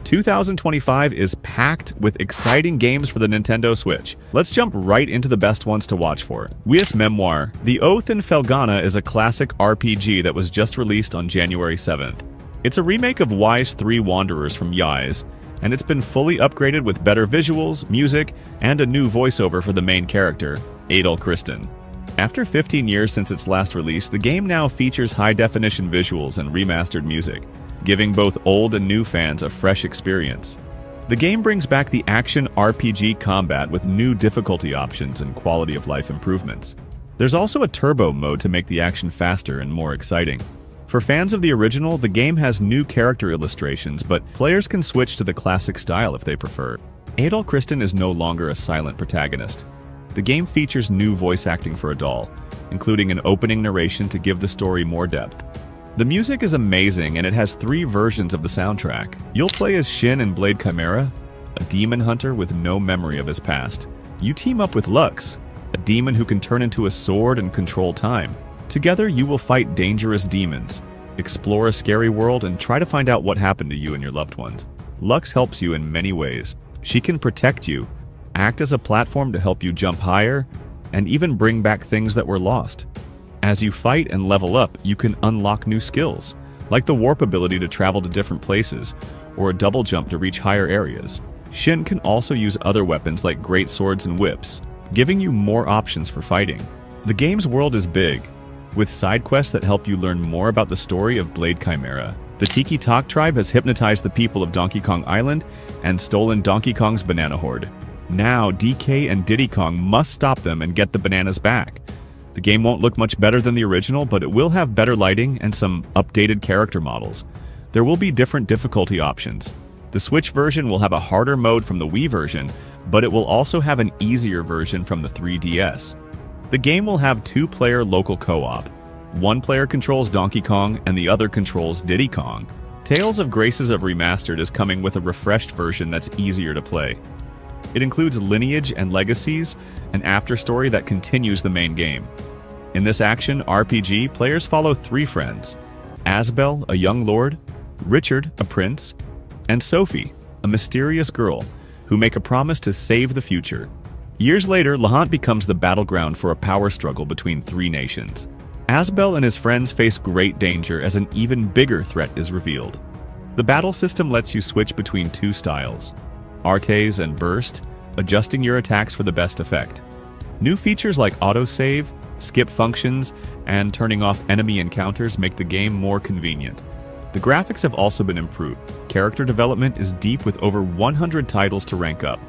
2025 is packed with exciting games for the Nintendo Switch. Let's jump right into the best ones to watch for. Ys Memoir: The Oath in Felghana is a classic RPG that was just released on January 7th. It's a remake of Ys 3 Wanderers from Ys, and it's been fully upgraded with better visuals, music, and a new voiceover for the main character, Adol Christin. After 15 years since its last release, the game now features high-definition visuals and remastered music, giving both old and new fans a fresh experience. The game brings back the action RPG combat with new difficulty options and quality-of-life improvements. There's also a turbo mode to make the action faster and more exciting. For fans of the original, the game has new character illustrations, but players can switch to the classic style if they prefer. Adol Christin is no longer a silent protagonist. The game features new voice acting for Adol, including an opening narration to give the story more depth. The music is amazing, and it has 3 versions of the soundtrack. You'll play as Shin in Blade Chimera, a demon hunter with no memory of his past. You team up with Lux, a demon who can turn into a sword and control time. Together, you will fight dangerous demons, explore a scary world, and try to find out what happened to you and your loved ones. Lux helps you in many ways. She can protect you, act as a platform to help you jump higher, and even bring back things that were lost. As you fight and level up, you can unlock new skills, like the warp ability to travel to different places, or a double jump to reach higher areas. Shin can also use other weapons like great swords and whips, giving you more options for fighting. The game's world is big, with side quests that help you learn more about the story of Blade Chimera. The Tiki Talk tribe has hypnotized the people of Donkey Kong Island and stolen Donkey Kong's banana hoard. Now, DK and Diddy Kong must stop them and get the bananas back. The game won't look much better than the original, but it will have better lighting and some updated character models. There will be different difficulty options. The Switch version will have a harder mode from the Wii version, but it will also have an easier version from the 3DS. The game will have 2-player local co-op. One player controls Donkey Kong and the other controls Diddy Kong. Tales of Graces of Remastered is coming with a refreshed version that's easier to play. It includes Lineage and Legacies, an afterstory that continues the main game. In this action RPG, players follow 3 friends: Asbel, a young lord, Richard, a prince, and Sophie, a mysterious girl, who make a promise to save the future. Years later, Lhant becomes the battleground for a power struggle between 3 nations. Asbel and his friends face great danger as an even bigger threat is revealed. The battle system lets you switch between 2 styles, Artes and Burst, adjusting your attacks for the best effect. New features like autosave, skip functions, and turning off enemy encounters make the game more convenient. The graphics have also been improved. Character development is deep with over 100 titles to rank up,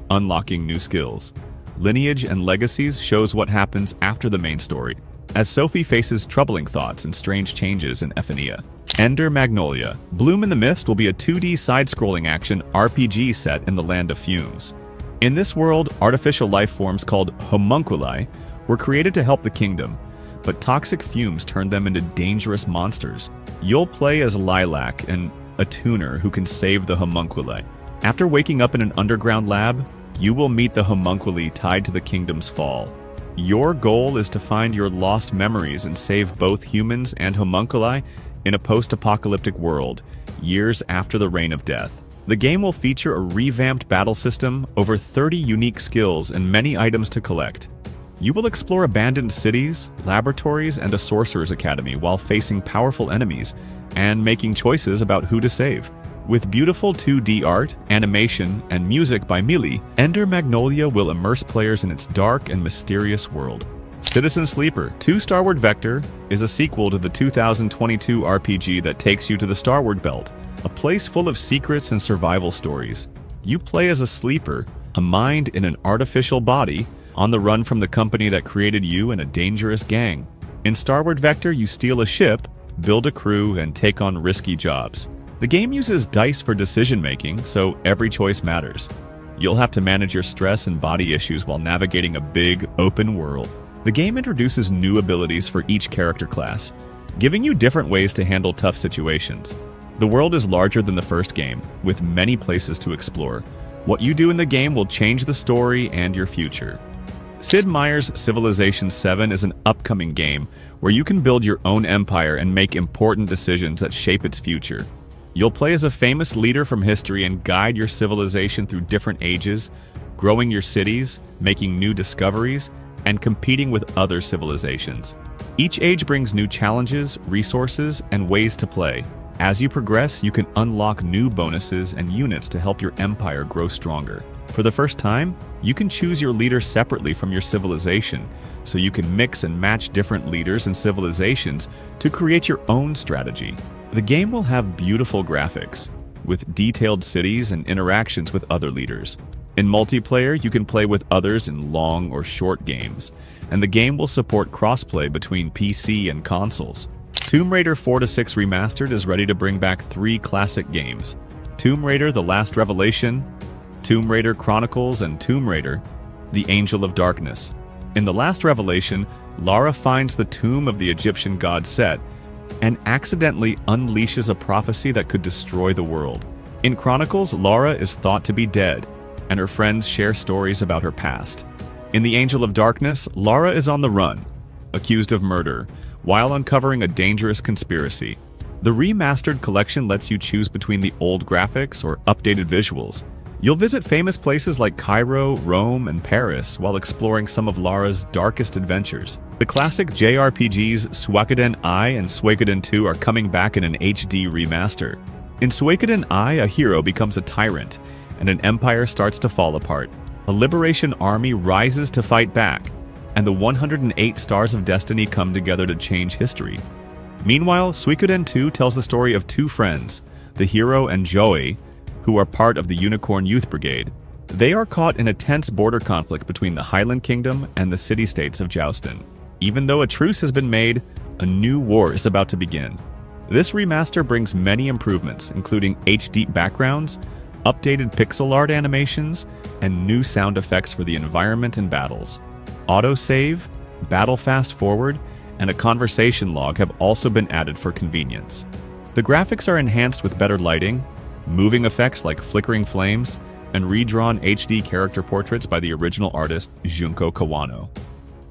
unlocking new skills. Lineage and Legacies shows what happens after the main story, as Sophie faces troubling thoughts and strange changes in Ephenia. Ender Magnolia: Bloom in the Mist will be a 2D side-scrolling action RPG set in the Land of Fumes. In this world, artificial life forms called homunculi were created to help the kingdom, but toxic fumes turned them into dangerous monsters. You'll play as Lilac, an attuner who can save the homunculi. After waking up in an underground lab, you will meet the homunculi tied to the kingdom's fall. Your goal is to find your lost memories and save both humans and homunculi in a post-apocalyptic world, years after the Reign of Death. The game will feature a revamped battle system, over 30 unique skills, and many items to collect. You will explore abandoned cities, laboratories, and a sorcerer's academy while facing powerful enemies and making choices about who to save. With beautiful 2D art, animation, and music by Mealy, Ender Magnolia will immerse players in its dark and mysterious world. Citizen Sleeper: 2 Starward Vector is a sequel to the 2022 RPG that takes you to the Starward Belt, a place full of secrets and survival stories. You play as a sleeper, a mind in an artificial body, on the run from the company that created you and a dangerous gang. In Starward Vector, you steal a ship, build a crew, and take on risky jobs. The game uses dice for decision-making, so every choice matters. You'll have to manage your stress and body issues while navigating a big, open world. The game introduces new abilities for each character class, giving you different ways to handle tough situations. The world is larger than the first game, with many places to explore. What you do in the game will change the story and your future. Sid Meier's Civilization VII is an upcoming game where you can build your own empire and make important decisions that shape its future. You'll play as a famous leader from history and guide your civilization through different ages, growing your cities, making new discoveries, and competing with other civilizations. Each age brings new challenges, resources, and ways to play. As you progress, you can unlock new bonuses and units to help your empire grow stronger. For the first time, you can choose your leader separately from your civilization, so you can mix and match different leaders and civilizations to create your own strategy. The game will have beautiful graphics, with detailed cities and interactions with other leaders. In multiplayer, you can play with others in long or short games, and the game will support crossplay between PC and consoles. Tomb Raider 4-6 Remastered is ready to bring back 3 classic games: Tomb Raider: The Last Revelation, Tomb Raider Chronicles, and Tomb Raider: The Angel of Darkness. In The Last Revelation, Lara finds the tomb of the Egyptian god Set and accidentally unleashes a prophecy that could destroy the world. In Chronicles, Lara is thought to be dead, and her friends share stories about her past. In The Angel of Darkness, Lara is on the run, accused of murder, while uncovering a dangerous conspiracy. The remastered collection lets you choose between the old graphics or updated visuals. You'll visit famous places like Cairo, Rome, and Paris while exploring some of Lara's darkest adventures. The classic JRPGs Suikoden I and Suikoden 2 are coming back in an HD remaster. In Suikoden I, a hero becomes a tyrant, and an empire starts to fall apart. A liberation army rises to fight back, and the 108 Stars of Destiny come together to change history. Meanwhile, Suikoden 2 tells the story of 2 friends, the hero and Joey, who are part of the Unicorn Youth Brigade. They are caught in a tense border conflict between the Highland Kingdom and the city-states of Joustin. Even though a truce has been made, a new war is about to begin. This remaster brings many improvements, including HD backgrounds, updated pixel art animations, and new sound effects for the environment and battles. Autosave, battle fast forward, and a conversation log have also been added for convenience. The graphics are enhanced with better lighting, moving effects like flickering flames, and redrawn HD character portraits by the original artist Junko Kawano.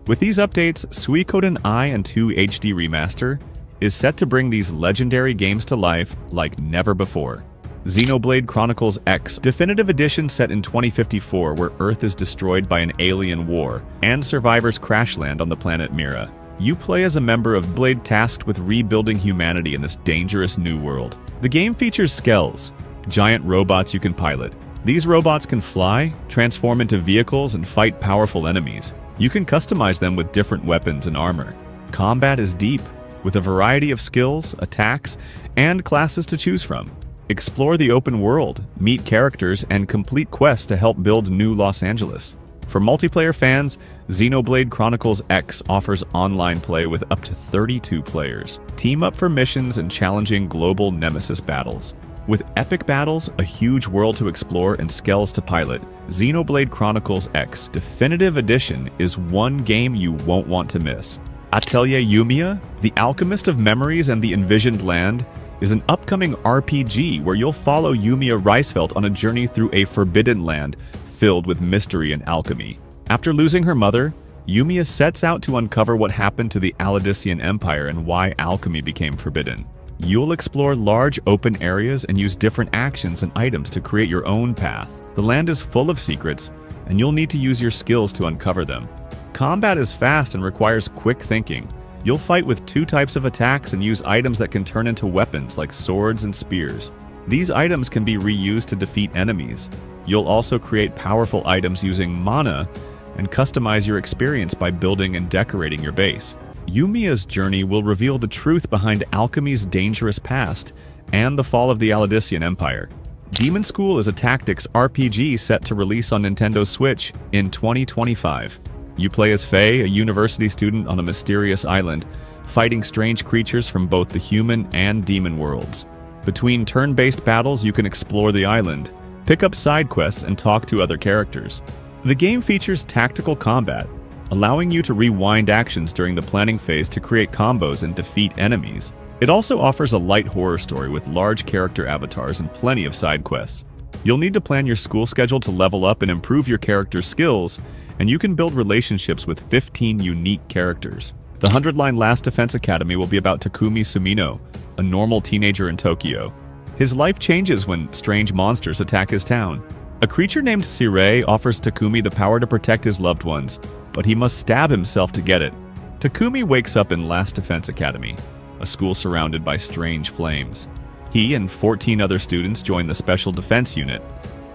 With these updates, Suikoden I and 2 HD Remaster is set to bring these legendary games to life like never before. Xenoblade Chronicles X Definitive Edition set in 2054, where Earth is destroyed by an alien war, and survivors crash land on the planet Mira. You play as a member of Blade tasked with rebuilding humanity in this dangerous new world. The game features Skells, giant robots you can pilot. These robots can fly, transform into vehicles, and fight powerful enemies. You can customize them with different weapons and armor. Combat is deep, with a variety of skills, attacks, and classes to choose from. Explore the open world, meet characters, and complete quests to help build new Los Angeles. For multiplayer fans, Xenoblade Chronicles X offers online play with up to 32 players. Team up for missions and challenging global nemesis battles. With epic battles, a huge world to explore, and Skells to pilot, Xenoblade Chronicles X Definitive Edition is one game you won't want to miss. Atelier Yumiya, The Alchemist of Memories and the Envisioned Land, is an upcoming RPG where you'll follow Yumiya Reisfeld on a journey through a forbidden land filled with mystery and alchemy. After losing her mother, Yumiya sets out to uncover what happened to the Aladician Empire and why alchemy became forbidden. You'll explore large open areas and use different actions and items to create your own path. The land is full of secrets, and you'll need to use your skills to uncover them. Combat is fast and requires quick thinking. You'll fight with 2 types of attacks and use items that can turn into weapons like swords and spears. These items can be reused to defeat enemies. You'll also create powerful items using mana and customize your experience by building and decorating your base. Yumiya's journey will reveal the truth behind alchemy's dangerous past and the fall of the Aladician Empire. Demon School is a tactics RPG set to release on Nintendo Switch in 2025. You play as Faye, a university student on a mysterious island, fighting strange creatures from both the human and demon worlds. Between turn-based battles, you can explore the island, pick up side quests, and talk to other characters. The game features tactical combat, allowing you to rewind actions during the planning phase to create combos and defeat enemies. It also offers a light horror story with large character avatars and plenty of side quests. You'll need to plan your school schedule to level up and improve your character's skills, and you can build relationships with 15 unique characters. The 100-line Last Defense Academy will be about Takumi Sumino, a normal teenager in Tokyo. His life changes when strange monsters attack his town. A creature named Sirei offers Takumi the power to protect his loved ones, but he must stab himself to get it. Takumi wakes up in Last Defense Academy, a school surrounded by strange flames. He and 14 other students join the Special Defense Unit,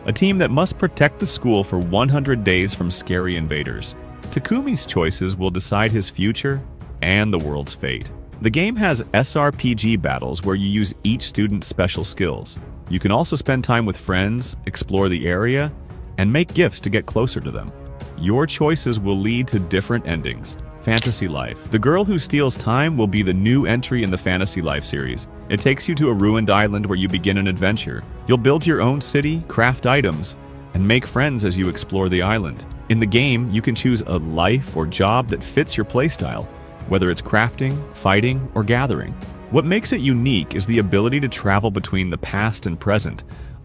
a team that must protect the school for 100 days from scary invaders. Takumi's choices will decide his future and the world's fate. The game has SRPG battles where you use each student's special skills. You can also spend time with friends, explore the area, and make gifts to get closer to them. Your choices will lead to different endings. Fantasy Life. The Girl Who Steals Time will be the new entry in the Fantasy Life series. It takes you to a ruined island where you begin an adventure. You'll build your own city, craft items, and make friends as you explore the island. In the game, you can choose a life or job that fits your playstyle, whether it's crafting, fighting, or gathering. What makes it unique is the ability to travel between the past and present,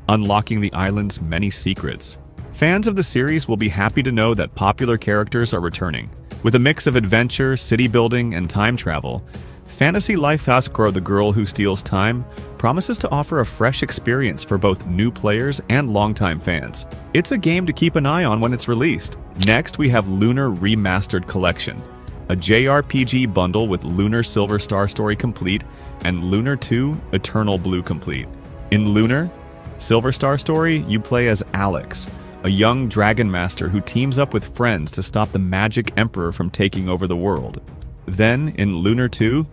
unlocking the island's many secrets. Fans of the series will be happy to know that popular characters are returning. With a mix of adventure, city building, and time travel, Fantasy Life Hasbro The Girl Who Steals Time promises to offer a fresh experience for both new players and longtime fans. It's a game to keep an eye on when it's released. Next, we have Lunar Remastered Collection, a JRPG bundle with Lunar Silver Star Story Complete and Lunar 2 Eternal Blue Complete. In Lunar Silver Star Story, you play as Alex, a young dragon master who teams up with friends to stop the Magic Emperor from taking over the world. Then, in Lunar 2,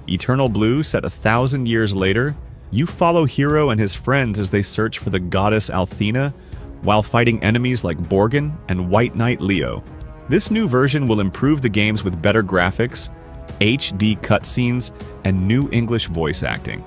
Eternal Blue, set 1,000 years later, you follow Hero and his friends as they search for the goddess Althena while fighting enemies like Borgin and White Knight Leo. This new version will improve the games with better graphics, HD cutscenes, and new English voice acting.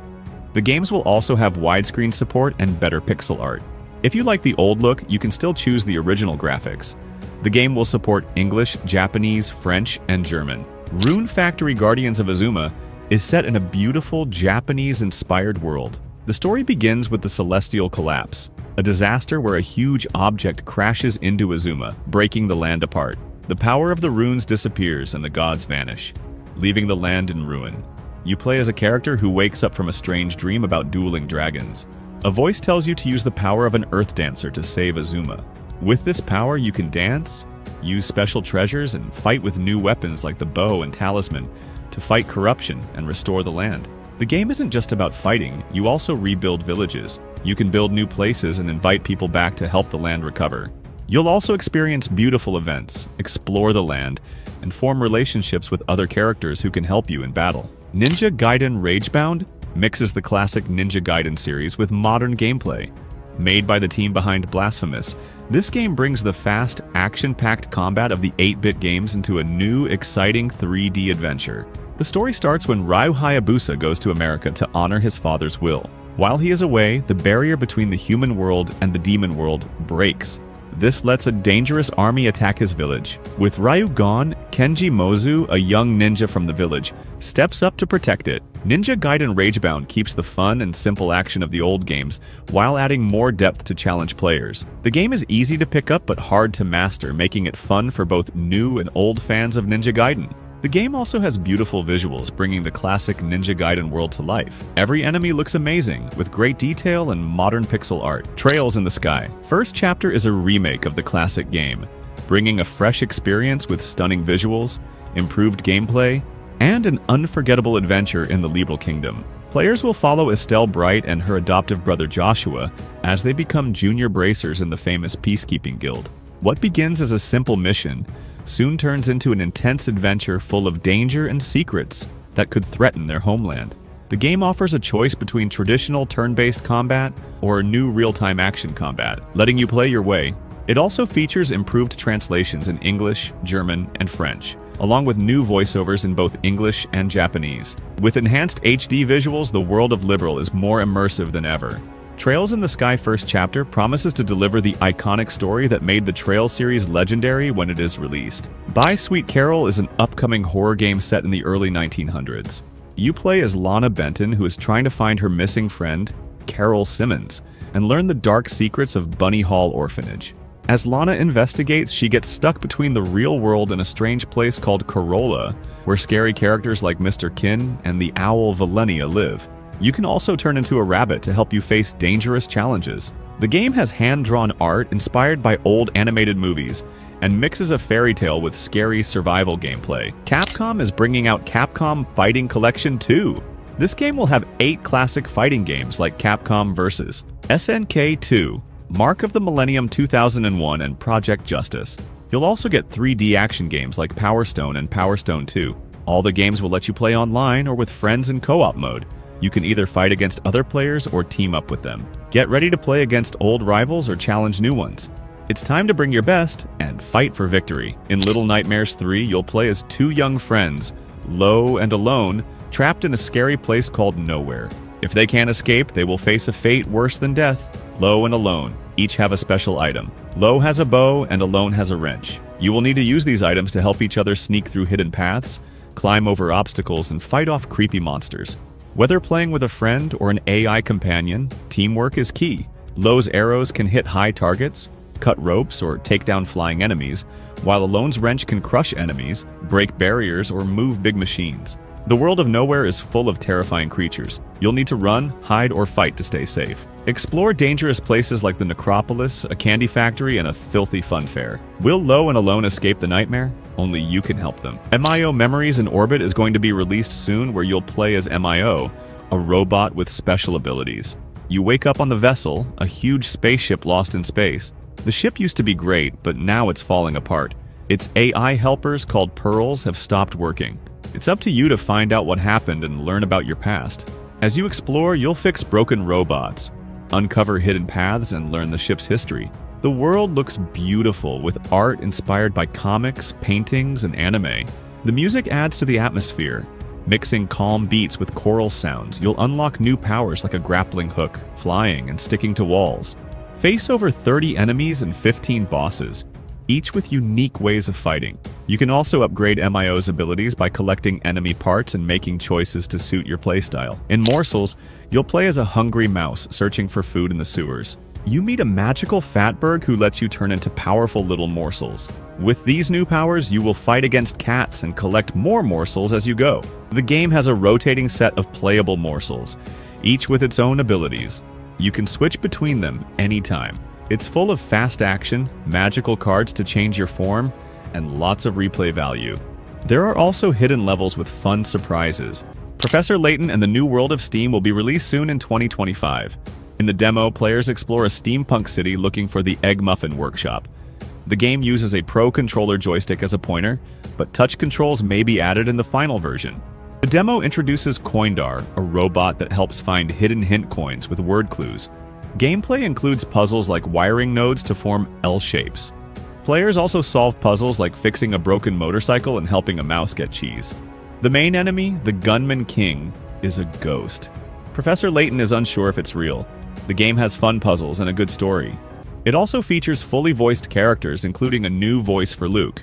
The games will also have widescreen support and better pixel art. If you like the old look, you can still choose the original graphics. The game will support English, Japanese, French, and German. Rune Factory Guardians of Azuma is set in a beautiful Japanese-inspired world. The story begins with the Celestial Collapse, a disaster where a huge object crashes into Azuma, breaking the land apart. The power of the runes disappears and the gods vanish, leaving the land in ruin. You play as a character who wakes up from a strange dream about dueling dragons. A voice tells you to use the power of an earth dancer to save Azuma. With this power, you can dance, use special treasures, and fight with new weapons like the bow and talisman to fight corruption and restore the land. The game isn't just about fighting, you also rebuild villages. You can build new places and invite people back to help the land recover. You'll also experience beautiful events, explore the land, and form relationships with other characters who can help you in battle. Ninja Gaiden Ragebound mixes the classic Ninja Gaiden series with modern gameplay. Made by the team behind Blasphemous, this game brings the fast, action-packed combat of the 8-bit games into a new, exciting 3D adventure. The story starts when Ryu Hayabusa goes to America to honor his father's will. While he is away, the barrier between the human world and the demon world breaks. This lets a dangerous army attack his village. With Ryu gone, Kenji Mozu, a young ninja from the village, steps up to protect it. Ninja Gaiden Ragebound keeps the fun and simple action of the old games, while adding more depth to challenge players. The game is easy to pick up but hard to master, making it fun for both new and old fans of Ninja Gaiden. The game also has beautiful visuals, bringing the classic Ninja Gaiden world to life. Every enemy looks amazing, with great detail and modern pixel art. Trails in the Sky. First Chapter is a remake of the classic game, bringing a fresh experience with stunning visuals, improved gameplay, and an unforgettable adventure in the Libral Kingdom. Players will follow Estelle Bright and her adoptive brother Joshua as they become junior bracers in the famous Peacekeeping Guild. What begins as a simple mission soon turns into an intense adventure full of danger and secrets that could threaten their homeland. The game offers a choice between traditional turn-based combat or new real-time action combat, letting you play your way. It also features improved translations in English, German, and French, along with new voiceovers in both English and Japanese. With enhanced HD visuals, the world of Libral is more immersive than ever. Trails in the Sky First Chapter promises to deliver the iconic story that made the Trails series legendary when it is released. By Sweet Carol is an upcoming horror game set in the early 1900s. You play as Lana Benton, who is trying to find her missing friend, Carol Simmons, and learn the dark secrets of Bunny Hall Orphanage. As Lana investigates, she gets stuck between the real world and a strange place called Corolla, where scary characters like Mr. Kin and the owl Valenia live. You can also turn into a rabbit to help you face dangerous challenges. The game has hand-drawn art inspired by old animated movies and mixes a fairy tale with scary survival gameplay. Capcom is bringing out Capcom Fighting Collection 2. This game will have 8 classic fighting games like Capcom vs. SNK 2, Mark of the Millennium 2001, and Project Justice. You'll also get 3D action games like Power Stone and Power Stone 2. All the games will let you play online or with friends in co-op mode. You can either fight against other players or team up with them. Get ready to play against old rivals or challenge new ones. It's time to bring your best and fight for victory. In Little Nightmares 3, you'll play as 2 young friends, Lo and Alone, trapped in a scary place called Nowhere. If they can't escape, they will face a fate worse than death. Lo and Alone each have a special item. Lo has a bow and Alone has a wrench. You will need to use these items to help each other sneak through hidden paths, climb over obstacles, and fight off creepy monsters. Whether playing with a friend or an AI companion, teamwork is key. Lo's arrows can hit high targets, cut ropes, or take down flying enemies, while Alone's wrench can crush enemies, break barriers, or move big machines. The world of Nowhere is full of terrifying creatures. You'll need to run, hide, or fight to stay safe. Explore dangerous places like the Necropolis, a candy factory, and a filthy fun fair. Will Lo and Alone escape the nightmare? Only you can help them. MIO Memories in Orbit is going to be released soon, where you'll play as MIO, a robot with special abilities. You wake up on the vessel, a huge spaceship lost in space. The ship used to be great, but now it's falling apart. Its AI helpers called Pearls have stopped working. It's up to you to find out what happened and learn about your past. As you explore, you'll fix broken robots, uncover hidden paths, and learn the ship's history. The world looks beautiful with art inspired by comics, paintings, and anime. The music adds to the atmosphere. Mixing calm beats with choral sounds, you'll unlock new powers like a grappling hook, flying, and sticking to walls. Face over 30 enemies and 15 bosses, each with unique ways of fighting. You can also upgrade MIO's abilities by collecting enemy parts and making choices to suit your playstyle. In Morsels, you'll play as a hungry mouse searching for food in the sewers. You meet a magical Fatberg who lets you turn into powerful little morsels. With these new powers, you will fight against cats and collect more morsels as you go. The game has a rotating set of playable morsels, each with its own abilities. You can switch between them anytime. It's full of fast action, magical cards to change your form, and lots of replay value. There are also hidden levels with fun surprises. Professor Layton and the New World of Steam will be released soon in 2025. In the demo, players explore a steampunk city looking for the Egg Muffin Workshop. The game uses a Pro Controller joystick as a pointer, but touch controls may be added in the final version. The demo introduces Coindar, a robot that helps find hidden hint coins with word clues. Gameplay includes puzzles like wiring nodes to form L shapes. Players also solve puzzles like fixing a broken motorcycle and helping a mouse get cheese. The main enemy, the Gunman King, is a ghost. Professor Layton is unsure if it's real. The game has fun puzzles and a good story. It also features fully voiced characters, including a new voice for Luke.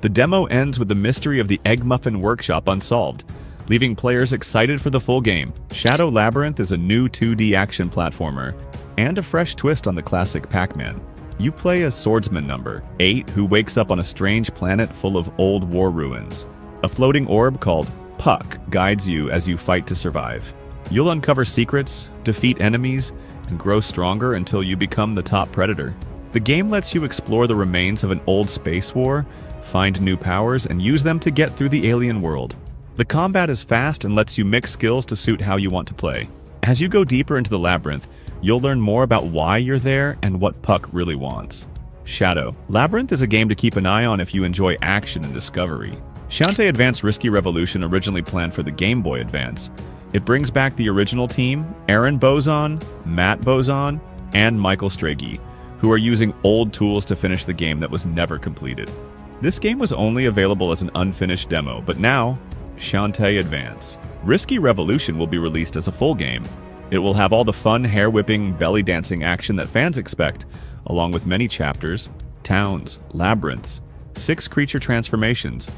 The demo ends with the mystery of the Egg Muffin Workshop unsolved, leaving players excited for the full game. Shadow Labyrinth is a new 2D action platformer, and a fresh twist on the classic Pac-Man. You play as Swordsman number 8, who wakes up on a strange planet full of old war ruins. A floating orb called Puck guides you as you fight to survive. You'll uncover secrets, defeat enemies, and grow stronger until you become the top predator. The game lets you explore the remains of an old space war, find new powers, and use them to get through the alien world. The combat is fast and lets you mix skills to suit how you want to play. As you go deeper into the labyrinth, you'll learn more about why you're there and what Puck really wants. Shadow. Labyrinth is a game to keep an eye on if you enjoy action and discovery. Shantae Advance Risky Revolution originally planned for the Game Boy Advance. It brings back the original team, Aaron Bozon, Matt Bozon, and Michael Strage, who are using old tools to finish the game that was never completed. This game was only available as an unfinished demo, but now, Shantae Advance. Risky Revolution will be released as a full game. It will have all the fun, hair-whipping, belly-dancing action that fans expect, along with many chapters, towns, labyrinths, 6 creature transformations,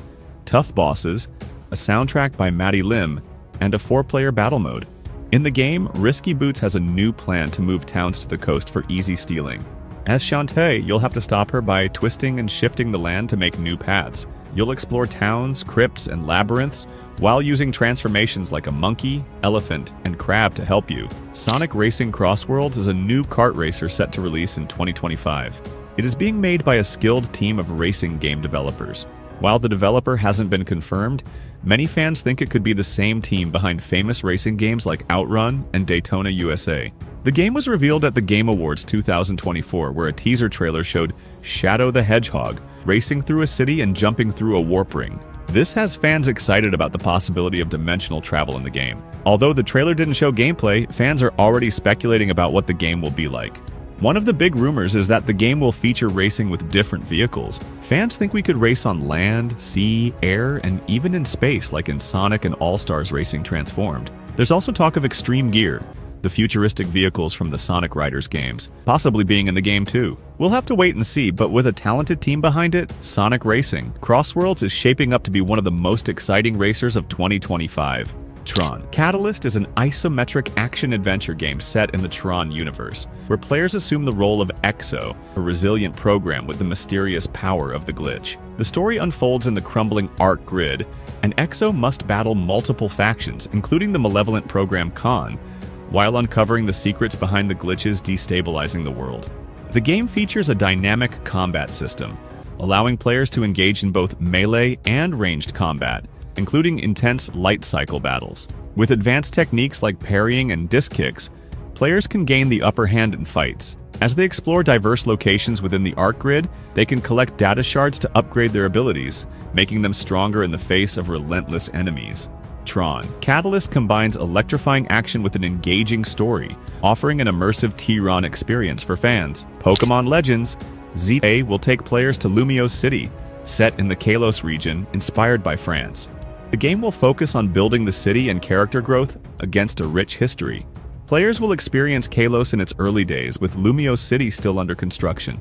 tough bosses, a soundtrack by Maddie Lim, and a 4-player battle mode. In the game, Risky Boots has a new plan to move towns to the coast for easy stealing. As Shantae, you'll have to stop her by twisting and shifting the land to make new paths. You'll explore towns, crypts, and labyrinths while using transformations like a monkey, elephant, and crab to help you. Sonic Racing Crossworlds is a new kart racer set to release in 2025. It is being made by a skilled team of racing game developers. While the developer hasn't been confirmed, many fans think it could be the same team behind famous racing games like Outrun and Daytona USA. The game was revealed at the Game Awards 2024, where a teaser trailer showed Shadow the Hedgehog racing through a city and jumping through a warp ring. This has fans excited about the possibility of dimensional travel in the game. Although the trailer didn't show gameplay, fans are already speculating about what the game will be like. One of the big rumors is that the game will feature racing with different vehicles. Fans think we could race on land, sea, air, and even in space like in Sonic and All-Stars Racing Transformed. There's also talk of Extreme Gear, the futuristic vehicles from the Sonic Riders games, possibly being in the game too. We'll have to wait and see, but with a talented team behind it, Sonic Racing Crossworlds is shaping up to be one of the most exciting racers of 2025. Tron. Catalyst is an isometric action-adventure game set in the Tron universe, where players assume the role of Exo, a resilient program with the mysterious power of the glitch. The story unfolds in the crumbling Arc Grid, and Exo must battle multiple factions, including the malevolent program Khan, while uncovering the secrets behind the glitches destabilizing the world. The game features a dynamic combat system, allowing players to engage in both melee and ranged combat, including intense light cycle battles. With advanced techniques like parrying and disc kicks, players can gain the upper hand in fights. As they explore diverse locations within the Arc Grid, they can collect data shards to upgrade their abilities, making them stronger in the face of relentless enemies. Tron. Catalyst combines electrifying action with an engaging story, offering an immersive T-Ron experience for fans. Pokémon Legends. ZA will take players to Lumiose City, set in the Kalos region, inspired by France. The game will focus on building the city and character growth against a rich history. Players will experience Kalos in its early days, with Lumiose City still under construction.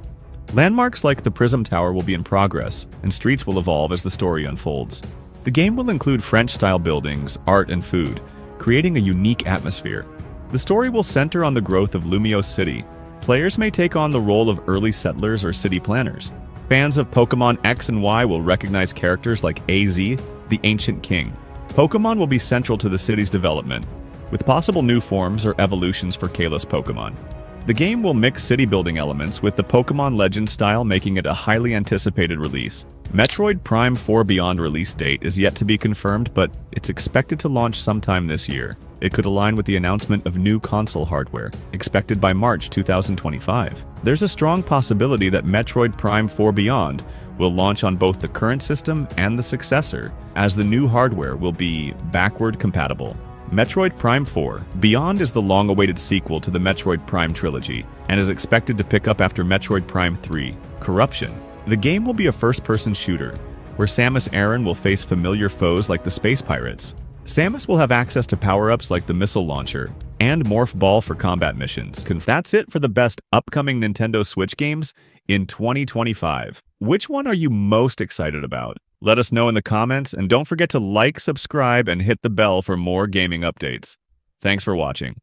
Landmarks like the Prism Tower will be in progress, and streets will evolve as the story unfolds. The game will include French-style buildings, art, and food, creating a unique atmosphere. The story will center on the growth of Lumiose City. Players may take on the role of early settlers or city planners. Fans of Pokémon X and Y will recognize characters like AZ, the Ancient King. Pokémon will be central to the city's development, with possible new forms or evolutions for Kalos Pokémon. The game will mix city-building elements with the Pokémon Legends style, making it a highly anticipated release. Metroid Prime 4 Beyond release date is yet to be confirmed, but it's expected to launch sometime this year. It could align with the announcement of new console hardware, expected by March 2025. There's a strong possibility that Metroid Prime 4 Beyond will launch on both the current system and the successor, as the new hardware will be backward compatible. Metroid Prime 4 Beyond is the long-awaited sequel to the Metroid Prime trilogy, and is expected to pick up after Metroid Prime 3 Corruption. The game will be a first-person shooter, where Samus Aran will face familiar foes like the Space Pirates. Samus will have access to power-ups like the missile launcher and Morph Ball for combat missions. That's it for the best upcoming Nintendo Switch games in 2025. Which one are you most excited about? Let us know in the comments, and don't forget to like, subscribe, and hit the bell for more gaming updates. Thanks for watching.